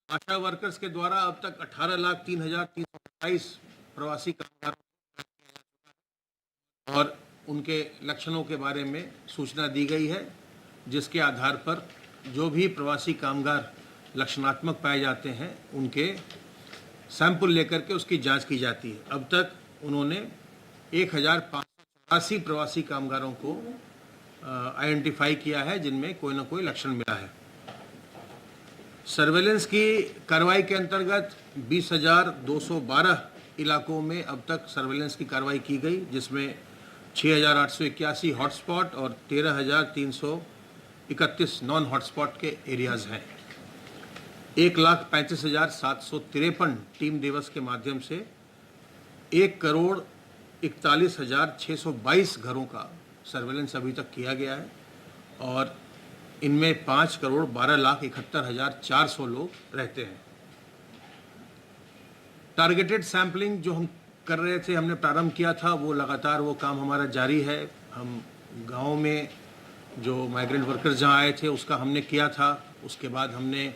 आशा workers के द्वारा अब तक 18,03,327 प्रवासी कामगारों और उनके लक्षणों के बारे में सूचना दी गई है, जिसके आधार पर जो भी प्रवासी कामगार लक्षणात्मक पाए जाते हैं उनके सैंपल लेकर के उसकी जांच की जाती है। अब तक उन्होंने 1,584 प्रवासी कामगारों को आइडेंटिफाई किया है, जिनमें कोई ना कोई लक्षण मिला है। सर्वेलेंस की कार्रवाई के अंतर्गत 20,212 इलाकों में अब तक सर्वेलेंस की कार्रवाई की गई, जिसमें 6,881 हॉटस्पॉट और 13,331 नॉन हॉटस्पॉट के एरियाज हैं। 1,35,753 टीम दिवस के माध्यम से 1,41,622 घरों का सर्वेलेंस अभी तक किया गया है और इनमें 5,12,71,400 लोग रहते हैं। टारगेटेड सैंपलिंग जो हम कर रहे थे, हमने प्रारंभ किया था, वो लगातार वो काम हमारा जारी है। हम गाँव में जो माइग्रेंट वर्कर्स जहाँ आए थे उसका हमने किया था। उसके बाद हमने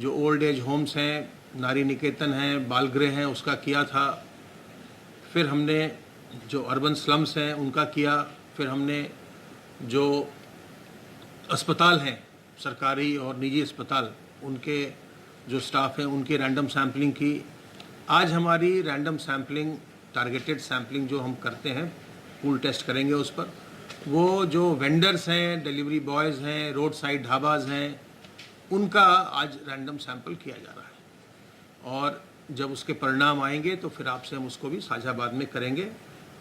जो ओल्ड एज होम्स हैं, नारी निकेतन हैं, बाल गृह हैं, उसका किया था। फिर हमने जो अर्बन स्लम्स हैं उनका किया। फिर हमने जो अस्पताल हैं, सरकारी और निजी अस्पताल, उनके जो स्टाफ हैं उनकी रैंडम सैम्पलिंग की। आज हमारी रैंडम सैम्पलिंग, टारगेटेड सैम्पलिंग जो हम करते हैं, पूल टेस्ट करेंगे उस पर, वो जो वेंडर्स हैं, डिलीवरी बॉयज़ हैं, रोड साइड ढाबाज हैं, उनका आज रैंडम सैंपल किया जा रहा है। और जब उसके परिणाम आएंगे तो फिर आपसे हम उसको भी साझा बाद में करेंगे।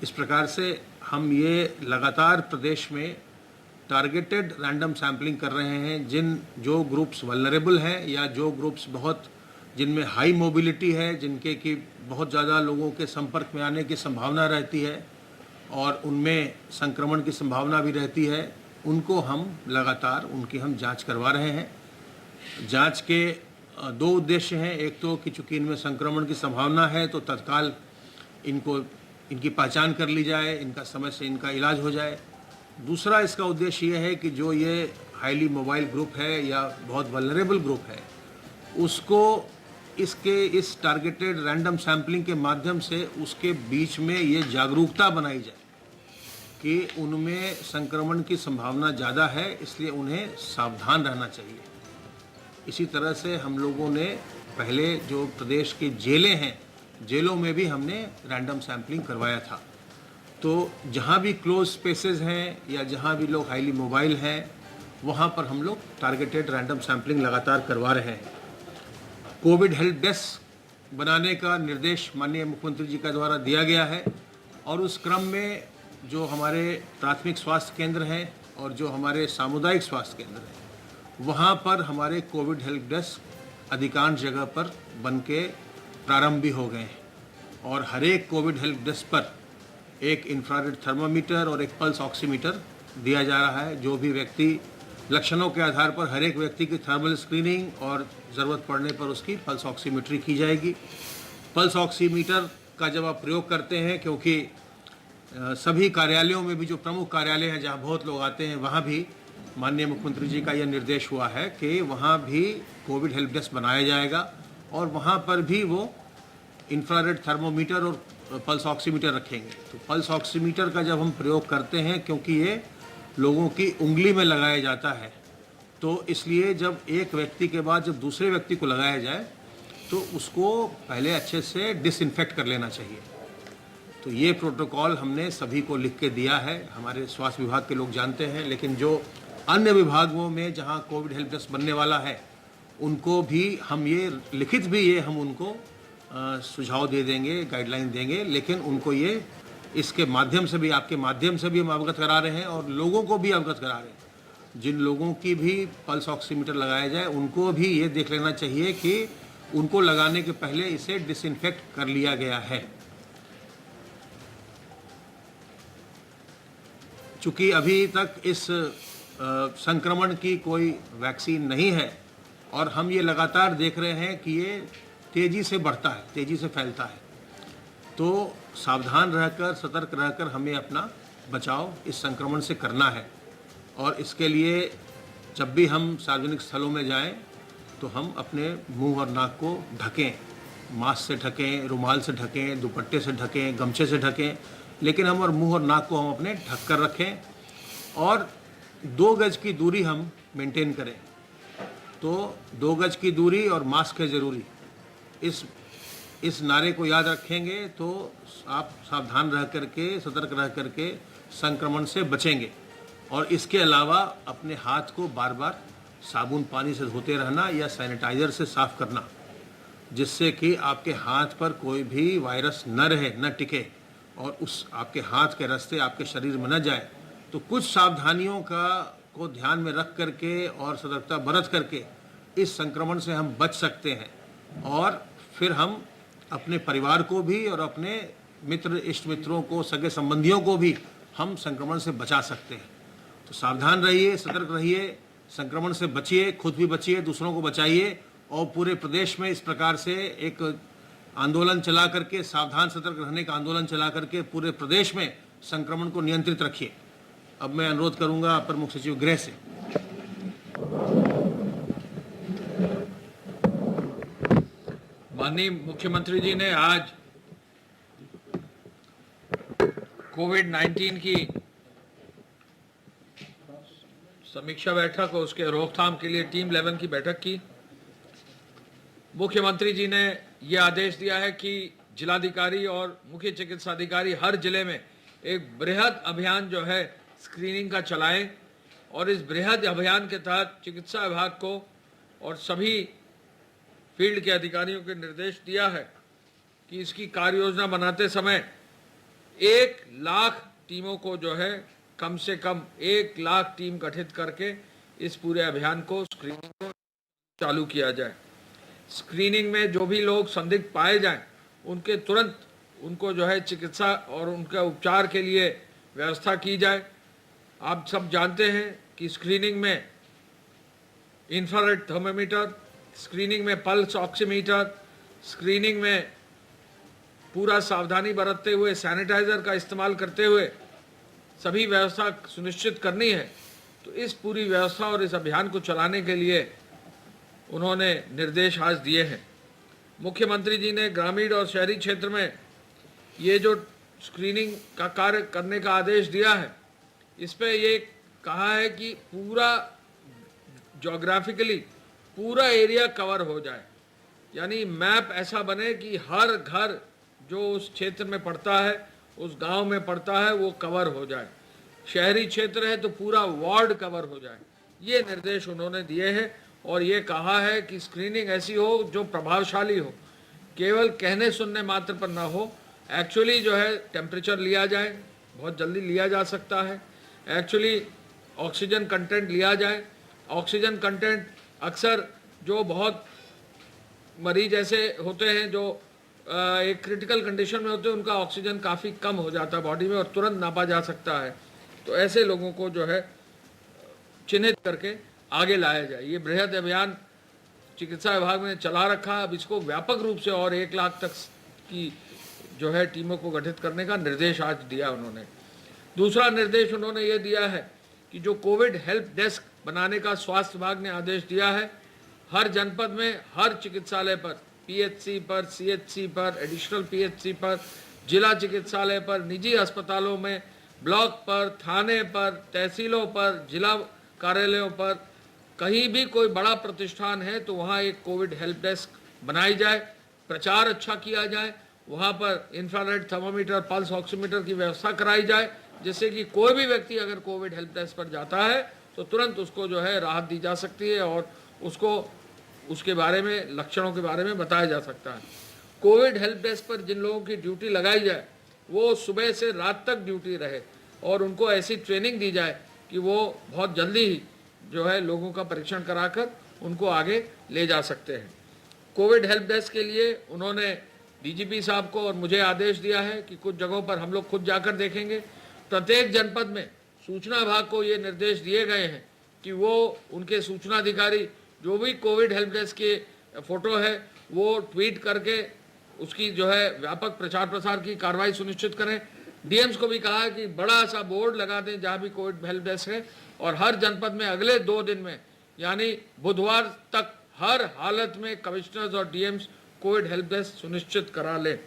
इस प्रकार से हम ये लगातार प्रदेश में टारगेटेड रैंडम सैम्पलिंग कर रहे हैं। जो ग्रुप्स वल्नरेबल हैं या जो ग्रुप्स जिनमें हाई मोबिलिटी है, जिनके कि बहुत ज़्यादा लोगों के संपर्क में आने की संभावना रहती है और उनमें संक्रमण की संभावना भी रहती है, उनको हम लगातार उनकी हम जांच करवा रहे हैं। जांच के दो उद्देश्य हैं। एक तो कि चूँकि इनमें संक्रमण की संभावना है तो तत्काल इनकी पहचान कर ली जाए, इनका समय से इनका इलाज हो जाए। दूसरा इसका उद्देश्य ये है कि जो ये हाईली मोबाइल ग्रुप है या बहुत वल्नरेबल ग्रुप है, उसको इस टारगेटेड रैंडम सैम्पलिंग के माध्यम से उसके बीच में ये जागरूकता बनाई जाए कि उनमें संक्रमण की संभावना ज़्यादा है, इसलिए उन्हें सावधान रहना चाहिए। इसी तरह से हम लोगों ने पहले जो प्रदेश की जेलें हैं, जेलों में भी हमने रैंडम सैम्पलिंग करवाया था। तो जहाँ भी क्लोज स्पेसेस हैं या जहाँ भी लोग हाईली मोबाइल हैं, वहाँ पर हम लोग टारगेटेड रैंडम सैम्पलिंग लगातार करवा रहे हैं। कोविड हेल्प डेस्क बनाने का निर्देश माननीय मुख्यमंत्री जी का द्वारा दिया गया है और उस क्रम में जो हमारे प्राथमिक स्वास्थ्य केंद्र हैं और जो हमारे सामुदायिक स्वास्थ्य केंद्र हैं, वहाँ पर हमारे कोविड हेल्प डेस्क अधिकांश जगह पर बन के प्रारंभ भी हो गए हैं और हर एक कोविड हेल्प डेस्क पर एक इंफ्रारेड थर्मामीटर और एक पल्स ऑक्सीमीटर दिया जा रहा है। जो भी व्यक्ति लक्षणों के आधार पर हर एक व्यक्ति की थर्मल स्क्रीनिंग और ज़रूरत पड़ने पर उसकी पल्स ऑक्सीमीट्री की जाएगी। पल्स ऑक्सीमीटर का जब आप प्रयोग करते हैं, क्योंकि सभी कार्यालयों में भी जो प्रमुख कार्यालय हैं जहाँ बहुत लोग आते हैं, वहाँ भी माननीय मुख्यमंत्री जी का यह निर्देश हुआ है कि वहाँ भी कोविड हेल्प डेस्क बनाया जाएगा और वहाँ पर भी वो इंफ्रारेड थर्मोमीटर और पल्स ऑक्सीमीटर रखेंगे। तो पल्स ऑक्सीमीटर का जब हम प्रयोग करते हैं, क्योंकि ये लोगों की उंगली में लगाया जाता है, तो इसलिए जब एक व्यक्ति के बाद जब दूसरे व्यक्ति को लगाया जाए तो उसको पहले अच्छे से डिसइंफेक्ट कर लेना चाहिए। तो ये प्रोटोकॉल हमने सभी को लिख के दिया है। हमारे स्वास्थ्य विभाग के लोग जानते हैं, लेकिन जो अन्य विभागों में जहाँ कोविड हेल्प डेस्क बनने वाला है, उनको भी हम ये लिखित भी ये हम उनको सुझाव दे देंगे, गाइडलाइन देंगे। लेकिन उनको ये इसके माध्यम से भी, आपके माध्यम से भी हम अवगत करा रहे हैं और लोगों को भी अवगत करा रहे हैं। जिन लोगों की भी पल्स ऑक्सीमीटर लगाया जाए, उनको भी ये देख लेना चाहिए कि उनको लगाने के पहले इसे डिसइंफेक्ट कर लिया गया है। चूँकि अभी तक इस संक्रमण की कोई वैक्सीन नहीं है और हम ये लगातार देख रहे हैं कि ये तेज़ी से बढ़ता है, तेज़ी से फैलता है, तो सावधान रहकर, सतर्क रहकर हमें अपना बचाव इस संक्रमण से करना है। और इसके लिए जब भी हम सार्वजनिक स्थलों में जाएं तो हम अपने मुंह और नाक को ढकें, मास्क से ढकें, रुमाल से ढकें, दुपट्टे से ढकें, गमछे से ढकें, लेकिन हम और मुंह और नाक को हम अपने ढक कर रखें और 2 गज की दूरी हम मेंटेन करें। तो 2 गज की दूरी और मास्क है ज़रूरी। इस नारे को याद रखेंगे तो आप सावधान रह करके, सतर्क रह करके संक्रमण से बचेंगे। और इसके अलावा अपने हाथ को बार बार साबुन पानी से धोते रहना या सैनिटाइज़र से साफ़ करना, जिससे कि आपके हाथ पर कोई भी वायरस न रहे, न टिके और उस आपके हाथ के रास्ते आपके शरीर में न जाए। तो कुछ सावधानियों को ध्यान में रख करके और सतर्कता बरत करके इस संक्रमण से हम बच सकते हैं और फिर हम अपने परिवार को भी और अपने मित्र, इष्ट मित्रों को, सगे संबंधियों को भी हम संक्रमण से बचा सकते हैं। तो सावधान रहिए, सतर्क रहिए, संक्रमण से बचिए, खुद भी बचिए, दूसरों को बचाइए और पूरे प्रदेश में इस प्रकार से एक आंदोलन चला करके, सावधान सतर्क रहने का आंदोलन चला करके पूरे प्रदेश में संक्रमण को नियंत्रित रखिए। अब मैं अनुरोध करूंगा अपर मुख्य सचिव गृह से। माननीय मुख्यमंत्री जी ने आज कोविड-19 की समीक्षा बैठक और उसके रोकथाम के लिए टीम 11 की बैठक की। मुख्यमंत्री जी ने ये आदेश दिया है कि जिलाधिकारी और मुख्य चिकित्सा अधिकारी हर जिले में एक बृहद अभियान जो है स्क्रीनिंग का चलाएं और इस बृहद अभियान के तहत चिकित्सा विभाग को और सभी फील्ड के अधिकारियों को निर्देश दिया है कि इसकी कार्य योजना बनाते समय 1 लाख टीमों को जो है कम से कम 1 लाख टीम गठित करके इस पूरे अभियान को, स्क्रीनिंग को चालू किया जाए। स्क्रीनिंग में जो भी लोग संदिग्ध पाए जाएं उनके तुरंत उनको जो है चिकित्सा और उनके उपचार के लिए व्यवस्था की जाए। आप सब जानते हैं कि स्क्रीनिंग में इंफ्रारेड थर्मामीटर, स्क्रीनिंग में पल्स ऑक्सीमीटर, स्क्रीनिंग में पूरा सावधानी बरतते हुए सैनिटाइज़र का इस्तेमाल करते हुए सभी व्यवस्था सुनिश्चित करनी है। तो इस पूरी व्यवस्था और इस अभियान को चलाने के लिए उन्होंने निर्देश आज दिए हैं। मुख्यमंत्री जी ने ग्रामीण और शहरी क्षेत्र में ये जो स्क्रीनिंग का कार्य करने का आदेश दिया है, इस पे ये कहा है कि पूरा ज्योग्राफिकली पूरा एरिया कवर हो जाए, यानी मैप ऐसा बने कि हर घर जो उस क्षेत्र में पड़ता है, उस गांव में पड़ता है, वो कवर हो जाए। शहरी क्षेत्र है तो पूरा वार्ड कवर हो जाए। ये निर्देश उन्होंने दिए हैं और ये कहा है कि स्क्रीनिंग ऐसी हो जो प्रभावशाली हो, केवल कहने सुनने मात्र पर ना हो। एक्चुअली जो है टेम्परेचर लिया जाए, बहुत जल्दी लिया जा सकता है। एक्चुअली ऑक्सीजन कंटेंट लिया जाए। ऑक्सीजन कंटेंट अक्सर जो बहुत मरीज ऐसे होते हैं जो एक क्रिटिकल कंडीशन में होते हैं, उनका ऑक्सीजन काफ़ी कम हो जाता है बॉडी में और तुरंत नापा जा सकता है। तो ऐसे लोगों को जो है चिन्हित करके आगे लाया जाए। ये बृहद अभियान चिकित्सा विभाग ने चला रखा है। अब इसको व्यापक रूप से और 1 लाख तक की जो है टीमों को गठित करने का निर्देश आज दिया उन्होंने। दूसरा निर्देश उन्होंने ये दिया है कि जो कोविड हेल्प डेस्क बनाने का स्वास्थ्य विभाग ने आदेश दिया है, हर जनपद में हर चिकित्सालय पर, पीएचसी पर, सीएचसी पर, एडिशनल पीएचसी पर, जिला चिकित्सालय पर, निजी अस्पतालों में, ब्लॉक पर, थाने पर, तहसीलों पर, जिला कार्यालयों पर, कहीं भी कोई बड़ा प्रतिष्ठान है तो वहाँ एक कोविड हेल्प डेस्क बनाई जाए, प्रचार अच्छा किया जाए, वहाँ पर इंफ्रारेड थर्मामीटर, पल्स ऑक्सीमीटर की व्यवस्था कराई जाए, जिससे कि कोई भी व्यक्ति अगर कोविड हेल्प डेस्क पर जाता है तो तुरंत उसको जो है राहत दी जा सकती है और उसको उसके बारे में, लक्षणों के बारे में बताया जा सकता है। कोविड हेल्प डेस्क पर जिन लोगों की ड्यूटी लगाई जाए वो सुबह से रात तक ड्यूटी रहे और उनको ऐसी ट्रेनिंग दी जाए कि वो बहुत जल्दी ही जो है लोगों का परीक्षण कराकर उनको आगे ले जा सकते हैं। कोविड हेल्प डेस्क के लिए उन्होंने डीजीपी साहब को और मुझे आदेश दिया है कि कुछ जगहों पर हम लोग खुद जाकर देखेंगे। प्रत्येक जनपद में सूचना विभाग को ये निर्देश दिए गए हैं कि वो उनके सूचना अधिकारी जो भी कोविड हेल्प डेस्क के फोटो है वो ट्वीट करके उसकी जो है व्यापक प्रचार प्रसार की कार्रवाई सुनिश्चित करें। डीएम्स को भी कहा है कि बड़ा सा बोर्ड लगा दें जहाँ भी कोविड हेल्प डेस्क है और हर जनपद में अगले 2 दिन में यानी बुधवार तक हर हालत में कमिश्नर्स और डीएम्स कोविड हेल्प डेस्क सुनिश्चित करा लें।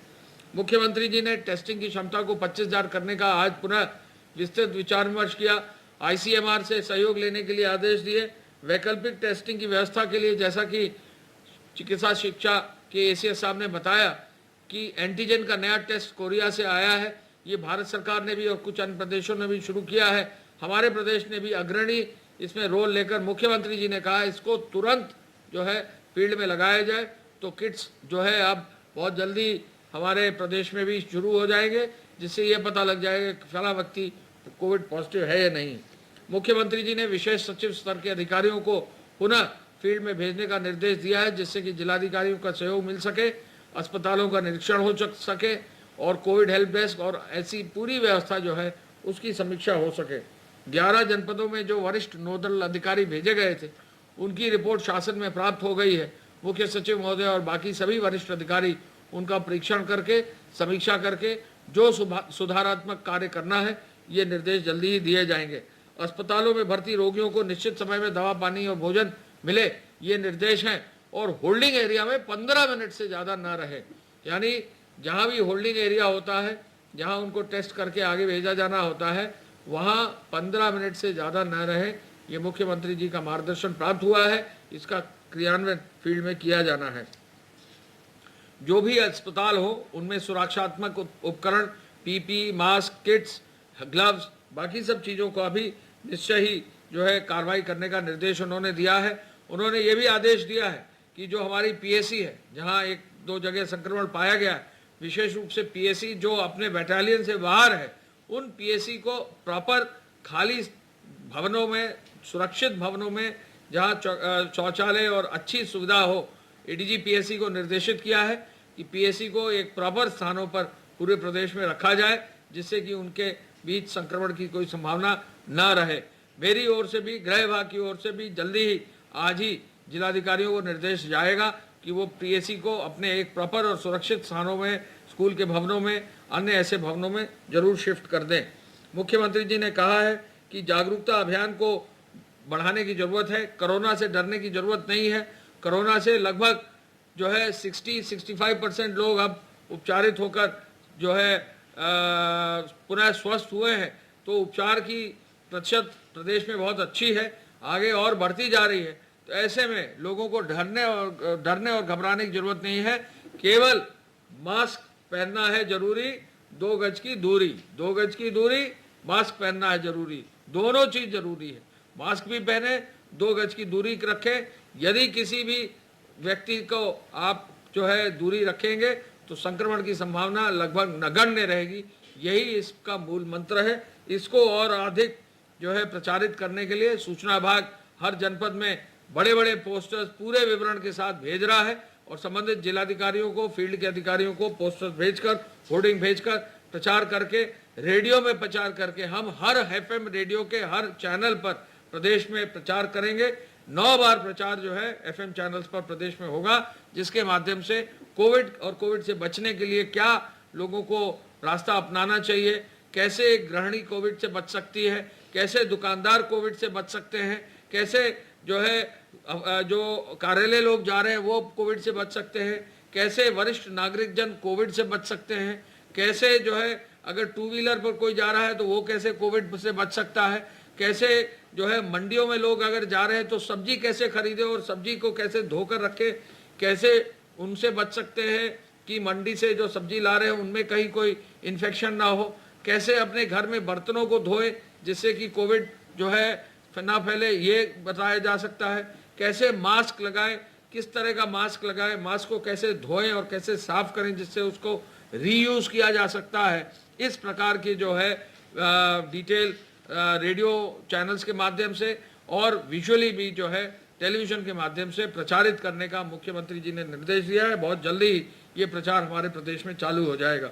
मुख्यमंत्री जी ने टेस्टिंग की क्षमता को 25,000 करने का आज पुनः विस्तृत विचार विमर्श किया। आईसीएमआर से सहयोग लेने के लिए आदेश दिए। वैकल्पिक टेस्टिंग की व्यवस्था के लिए जैसा कि चिकित्सा शिक्षा के एसीएस साहब ने बताया कि एंटीजन का नया टेस्ट कोरिया से आया है, ये भारत सरकार ने भी और कुछ अन्य प्रदेशों ने भी शुरू किया है। हमारे प्रदेश ने भी अग्रणी इसमें रोल लेकर मुख्यमंत्री जी ने कहा इसको तुरंत जो है फील्ड में लगाया जाए। तो किट्स जो है अब बहुत जल्दी हमारे प्रदेश में भी शुरू हो जाएंगे, जिससे ये पता लग जाएगा कि फला व्यक्ति कोविड पॉजिटिव है या नहीं। मुख्यमंत्री जी ने विशेष सचिव स्तर के अधिकारियों को पुनः फील्ड में भेजने का निर्देश दिया है, जिससे कि जिलाधिकारियों का सहयोग मिल सके, अस्पतालों का निरीक्षण हो सके और कोविड हेल्प डेस्क और ऐसी पूरी व्यवस्था जो है उसकी समीक्षा हो सके। 11 जनपदों में जो वरिष्ठ नोडल अधिकारी भेजे गए थे उनकी रिपोर्ट शासन में प्राप्त हो गई है। मुख्य सचिव महोदय और बाकी सभी वरिष्ठ अधिकारी उनका परीक्षण करके समीक्षा करके जो सुधारात्मक कार्य करना है ये निर्देश जल्दी ही दिए जाएंगे। अस्पतालों में भर्ती रोगियों को निश्चित समय में दवा, पानी और भोजन मिले, ये निर्देश हैं। और होल्डिंग एरिया में 15 मिनट से ज़्यादा न रहे, यानी जहाँ भी होल्डिंग एरिया होता है, जहाँ उनको टेस्ट करके आगे भेजा जाना होता है, वहाँ 15 मिनट से ज़्यादा न रहे। ये मुख्यमंत्री जी का मार्गदर्शन प्राप्त हुआ है, इसका क्रियान्वयन फील्ड में किया जाना है। जो भी अस्पताल हो उनमें सुरक्षात्मक उपकरण, पीपी, मास्क, किट्स, ग्लव्स, बाकी सब चीज़ों को अभी निश्चय ही जो है कार्रवाई करने का निर्देश उन्होंने दिया है। उन्होंने ये भी आदेश दिया है कि जो हमारी पीएसी है, जहाँ 1-2 जगह संक्रमण पाया गया है, विशेष रूप से पीएसी जो अपने बैटालियन से बाहर है, उन पीएसी को प्रॉपर खाली भवनों में, सुरक्षित भवनों में जहाँ शौचालय और अच्छी सुविधा हो, एडीजी पीएसी को निर्देशित किया है कि पीएसी को एक प्रॉपर स्थानों पर पूरे प्रदेश में रखा जाए, जिससे कि उनके बीच संक्रमण की कोई संभावना न रहे। मेरी ओर से भी, गृह विभाग की ओर से भी जल्दी ही आज ही जिलाधिकारियों को निर्देश जाएगा कि वो पीएसी को अपने एक प्रॉपर और सुरक्षित स्थानों में, स्कूल के भवनों में, अन्य ऐसे भवनों में जरूर शिफ्ट कर दें। मुख्यमंत्री जी ने कहा है कि जागरूकता अभियान को बढ़ाने की जरूरत है। कोरोना से डरने की जरूरत नहीं है। कोरोना से लगभग जो है 60-65% लोग अब उपचारित होकर जो है पुनः स्वस्थ हुए हैं। तो उपचार की प्रतिशत प्रदेश में बहुत अच्छी है, आगे और बढ़ती जा रही है। तो ऐसे में लोगों को डरने और घबराने की जरूरत नहीं है। केवल मास्क पहनना है जरूरी, 2 गज की दूरी, 2 गज की दूरी, मास्क पहनना है जरूरी, दोनों चीज जरूरी है। मास्क भी पहने, 2 गज की दूरी रखें। यदि किसी भी व्यक्ति को आप जो है दूरी रखेंगे तो संक्रमण की संभावना लगभग नगण्य रहेगी। यही इसका मूल मंत्र है। इसको और अधिक जो है प्रचारित करने के लिए सूचना विभाग हर जनपद में बड़े बड़े पोस्टर्स पूरे विवरण के साथ भेज रहा है और संबंधित जिलाधिकारियों को, फील्ड के अधिकारियों को पोस्टर्स भेजकर, होर्डिंग भेजकर प्रचार करके, रेडियो में प्रचार करके, हम हर एफएम रेडियो के हर चैनल पर प्रदेश में प्रचार करेंगे। 9 बार प्रचार जो है एफएम चैनल्स पर प्रदेश में होगा, जिसके माध्यम से कोविड और कोविड से बचने के लिए क्या लोगों को रास्ता अपनाना चाहिए, कैसे गृहिणी कोविड से बच सकती है, कैसे दुकानदार कोविड से बच सकते हैं, कैसे जो है जो कार्यालय लोग जा रहे हैं वो कोविड से बच सकते हैं, कैसे वरिष्ठ नागरिक जन कोविड से बच सकते हैं, कैसे जो है अगर 2 व्हीलर पर कोई जा रहा है तो वो कैसे कोविड से बच सकता है, कैसे जो है मंडियों में लोग अगर जा रहे हैं तो सब्जी कैसे खरीदे और सब्जी को कैसे धोकर रखे, कैसे उनसे बच सकते हैं कि मंडी से जो सब्जी ला रहे हैं उनमें कहीं कोई इन्फेक्शन ना हो, कैसे अपने घर में बर्तनों को धोए जिससे कि कोविड जो है ना फैले, ये बताया जा सकता है। कैसे मास्क लगाएं, किस तरह का मास्क लगाएं, मास्क को कैसे धोएं और कैसे साफ करें जिससे उसको रीयूज किया जा सकता है। इस प्रकार की जो है डिटेल रेडियो चैनल्स के माध्यम से और विजुअली भी जो है टेलीविजन के माध्यम से प्रचारित करने का मुख्यमंत्री जी ने निर्देश दिया है। बहुत जल्दी ये प्रचार हमारे प्रदेश में चालू हो जाएगा।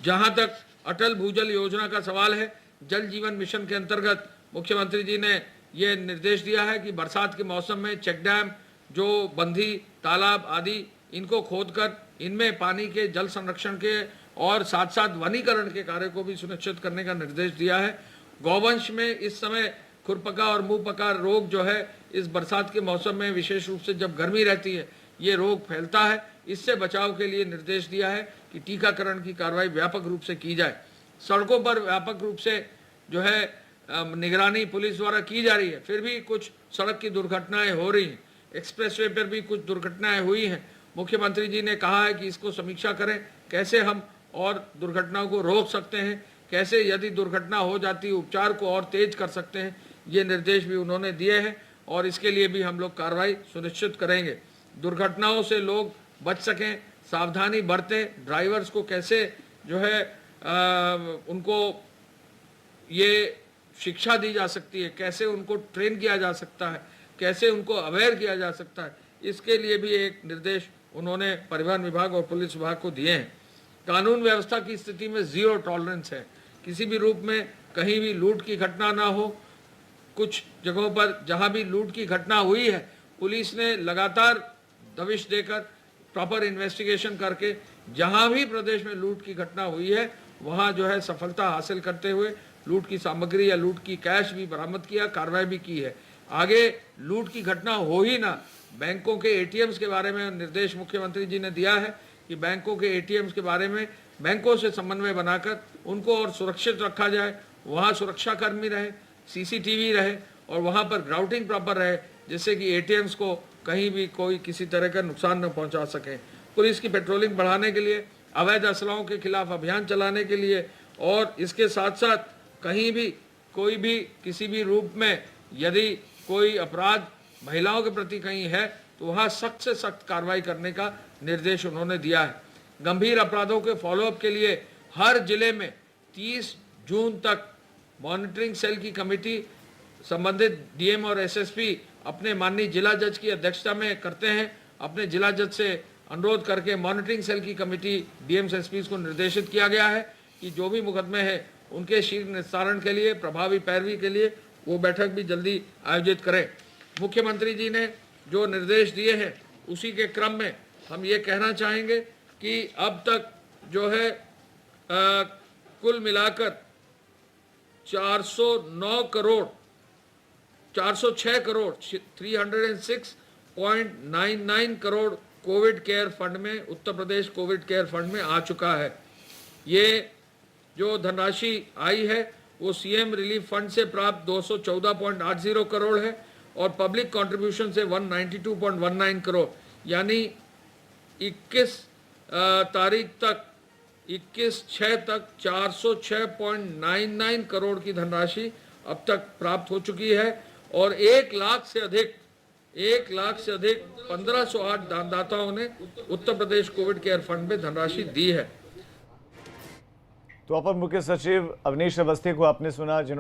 जहां तक अटल भूजल योजना का सवाल है, जल जीवन मिशन के अंतर्गत मुख्यमंत्री जी ने ये निर्देश दिया है कि बरसात के मौसम में चेक डैम, जो बंधी, तालाब आदि, इनको खोदकर इनमें पानी के जल संरक्षण के और साथ साथ वनीकरण के कार्य को भी सुनिश्चित करने का निर्देश दिया है। गौवंश में इस समय खुरपका और मुंहपका रोग जो है इस बरसात के मौसम में विशेष रूप से जब गर्मी रहती है ये रोग फैलता है। इससे बचाव के लिए निर्देश दिया है कि टीकाकरण की कार्रवाई व्यापक रूप से की जाए। सड़कों पर व्यापक रूप से जो है निगरानी पुलिस द्वारा की जा रही है, फिर भी कुछ सड़क की दुर्घटनाएं हो रही हैं। एक्सप्रेसवे पर भी कुछ दुर्घटनाएं हुई हैं। मुख्यमंत्री जी ने कहा है कि इसको समीक्षा करें, कैसे हम और दुर्घटनाओं को रोक सकते हैं, कैसे यदि दुर्घटना हो जाती है उपचार को और तेज कर सकते हैं। ये निर्देश भी उन्होंने दिए हैं और इसके लिए भी हम लोग कार्रवाई सुनिश्चित करेंगे। दुर्घटनाओं से लोग बच सकें, सावधानी बरतें। ड्राइवर्स को कैसे जो है उनको ये शिक्षा दी जा सकती है, कैसे उनको ट्रेन किया जा सकता है, कैसे उनको अवेयर किया जा सकता है, इसके लिए भी एक निर्देश उन्होंने परिवहन विभाग और पुलिस विभाग को दिए हैं। कानून व्यवस्था की स्थिति में जीरो टॉलरेंस है। किसी भी रूप में कहीं भी लूट की घटना ना हो। कुछ जगहों पर जहां भी लूट की घटना हुई है, पुलिस ने लगातार दबिश देकर प्रॉपर इन्वेस्टिगेशन करके जहां भी प्रदेश में लूट की घटना हुई है वहां जो है सफलता हासिल करते हुए लूट की सामग्री या लूट की कैश भी बरामद किया, कार्रवाई भी की है। आगे लूट की घटना हो ही ना, बैंकों के एटीएम्स के बारे में निर्देश मुख्यमंत्री जी ने दिया है कि बैंकों के एटीएम्स के बारे में बैंकों से समन्वय बनाकर उनको और सुरक्षित रखा जाए। वहाँ सुरक्षा कर्मी रहे, सीसीटीवी रहे और वहाँ पर ग्राउटिंग प्रॉपर रहे, जिससे कि एटीएम्स को कहीं भी कोई किसी तरह का नुकसान न पहुँचा सके। पुलिस की पेट्रोलिंग बढ़ाने के लिए, अवैध असलाहों के खिलाफ अभियान चलाने के लिए और इसके साथ साथ कहीं भी कोई भी किसी भी रूप में यदि कोई अपराध महिलाओं के प्रति कहीं है तो वहाँ सख्त से सख्त कार्रवाई करने का निर्देश उन्होंने दिया है। गंभीर अपराधों के फॉलोअप के लिए हर जिले में 30 जून तक मॉनिटरिंग सेल की कमेटी संबंधित डीएम और एसएसपी अपने माननीय जिला जज की अध्यक्षता में करते हैं। अपने जिला जज से अनुरोध करके मॉनिटरिंग सेल की कमेटी डीएम एसपी को निर्देशित किया गया है कि जो भी मुकदमे हैं उनके शीघ्र निस्तारण के लिए, प्रभावी पैरवी के लिए वो बैठक भी जल्दी आयोजित करें। मुख्यमंत्री जी ने जो निर्देश दिए हैं उसी के क्रम में हम ये कहना चाहेंगे कि अब तक जो है कुल मिलाकर 406 crore 306.99 crore Covid care fund में, Uttar Pradesh Covid care fund में आ चुका है। ये जो धनराशि आई है वो सीएम रिलीफ फंड से प्राप्त 214.80 करोड़ है और पब्लिक कंट्रीब्यूशन से 192.19 करोड़, यानी 21 तारीख तक 21/6 तक 406.99 करोड़ की धनराशि अब तक प्राप्त हो चुकी है और 1 लाख से अधिक 1508 दानदाताओं ने Uttar Pradesh Covid care fund में धनराशि दी है। तो अपर मुख्य सचिव अवनीश अवस्थी को आपने सुना, जिन्होंने